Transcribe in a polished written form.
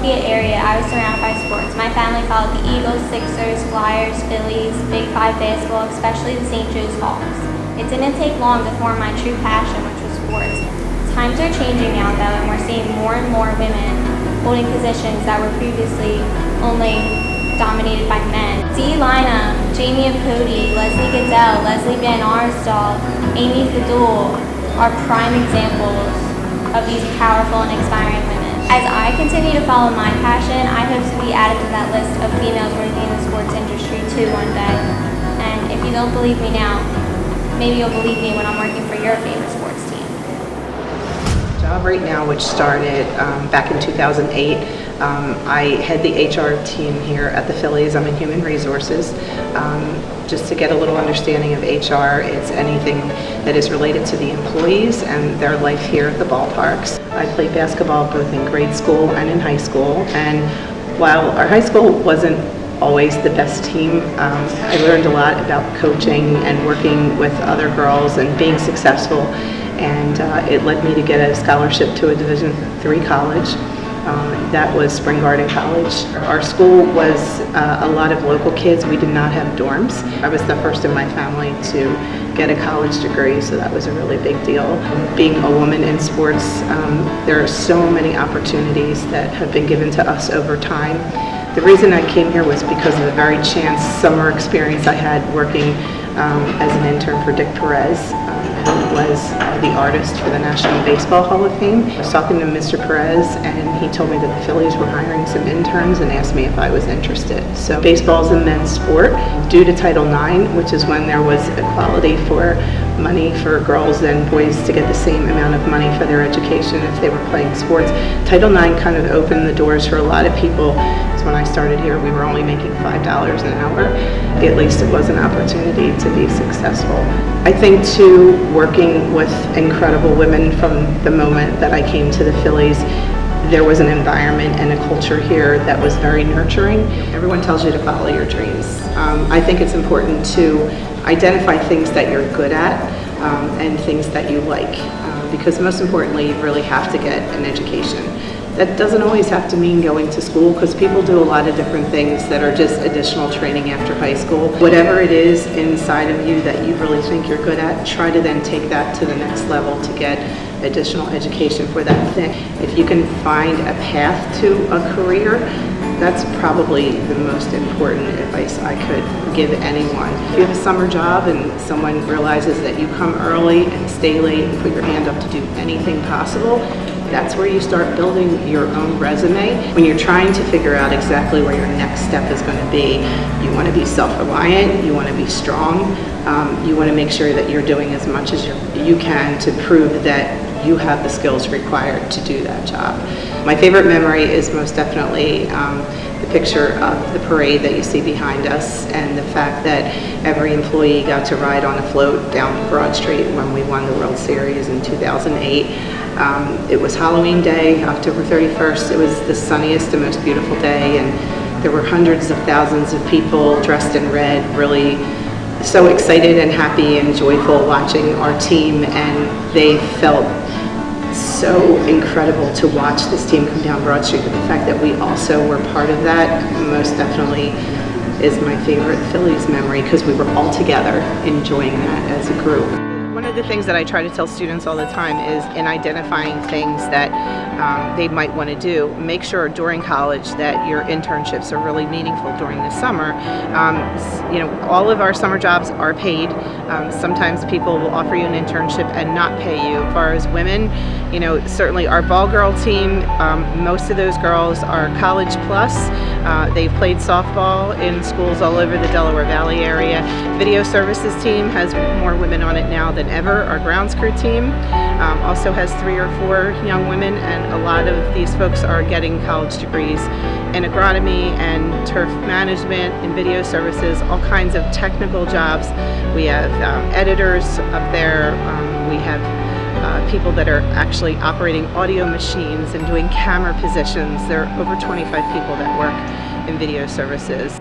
Philadelphia area, I was surrounded by sports. My family followed the Eagles, Sixers, Flyers, Phillies, Big Five basketball, especially the St. Joe's Hawks. It didn't take long to form my true passion, which was sports. Times are changing now, though, and we're seeing more and more women holding positions that were previously only dominated by men. Dee Lynam, Jamie Apodi, Leslie Goodell, Leslie Van Arsdal, Amy Fadul are prime examples of these powerful and inspiring women. As I continue to follow my passion, I hope to be added to that list of females working in the sports industry too one day. And if you don't believe me now, maybe you'll believe me when I'm working for your favorite sports team. Job right now, which started back in 2008. I head the HR team here at the Phillies. I'm in human resources. Just to get a little understanding of HR, it's anything that is related to the employees and their life here at the ballparks. I played basketball both in grade school and in high school, and while our high school wasn't always the best team, I learned a lot about coaching and working with other girls and being successful, and it led me to get a scholarship to a Division III college. That was Spring Garden College. Our school was a lot of local kids. We did not have dorms. I was the first in my family to get a college degree, so that was a really big deal. Being a woman in sports, there are so many opportunities that have been given to us over time. The reason I came here was because of the very chance summer experience I had working as an intern for Dick Perez, who was the artist for the National Baseball Hall of Fame. I was talking to Mr. Perez, and he told me that the Phillies were hiring some interns and asked me if I was interested. So baseball is a men's sport. Due to Title IX, which is when there was equality for money for girls and boys to get the same amount of money for their education if they were playing sports, Title IX kind of opened the doors for a lot of people. When I started here, we were only making $5 an hour. At least it was an opportunity to be successful. I think too, working with incredible women from the moment that I came to the Phillies, there was an environment and a culture here that was very nurturing. Everyone tells you to follow your dreams. I think it's important to identify things that you're good at and things that you like, because most importantly, you really have to get an education. That doesn't always have to mean going to school, because people do a lot of different things that are just additional training after high school. Whatever it is inside of you that you really think you're good at, try to then take that to the next level to get additional education for that thing. If you can find a path to a career, that's probably the most important advice I could give anyone. If you have a summer job and someone realizes that you come early and stay late and put your hand up to do anything possible, that's where you start building your own resume. When you're trying to figure out exactly where your next step is going to be, you want to be self-reliant, you want to be strong, you want to make sure that you're doing as much as you can to prove that you have the skills required to do that job. My favorite memory is most definitely the picture of the parade that you see behind us, and the fact that every employee got to ride on a float down Broad Street when we won the World Series in 2008. It was Halloween Day, October 31st. It was the sunniest and most beautiful day, and there were hundreds of thousands of people dressed in red, really so excited and happy and joyful watching our team, and they felt so incredible to watch this team come down Broad Street. But the fact that we also were part of that most definitely is my favorite Phillies memory, because we were all together enjoying that as a group. One of the things that I try to tell students all the time is, in identifying things that they might want to do, make sure during college that your internships are really meaningful during the summer. You know, all of our summer jobs are paid. Sometimes people will offer you an internship and not pay you. As far as women, you know, certainly our ball girl team, most of those girls are college plus. They've played softball in schools all over the Delaware Valley area. Video services team has more women on it now than ever. Our grounds crew team also has 3 or 4 young women, and a lot of these folks are getting college degrees in agronomy and turf management and video services, all kinds of technical jobs. We have editors up there. We have people that are actually operating audio machines and doing camera positions. There are over 25 people that work in video services.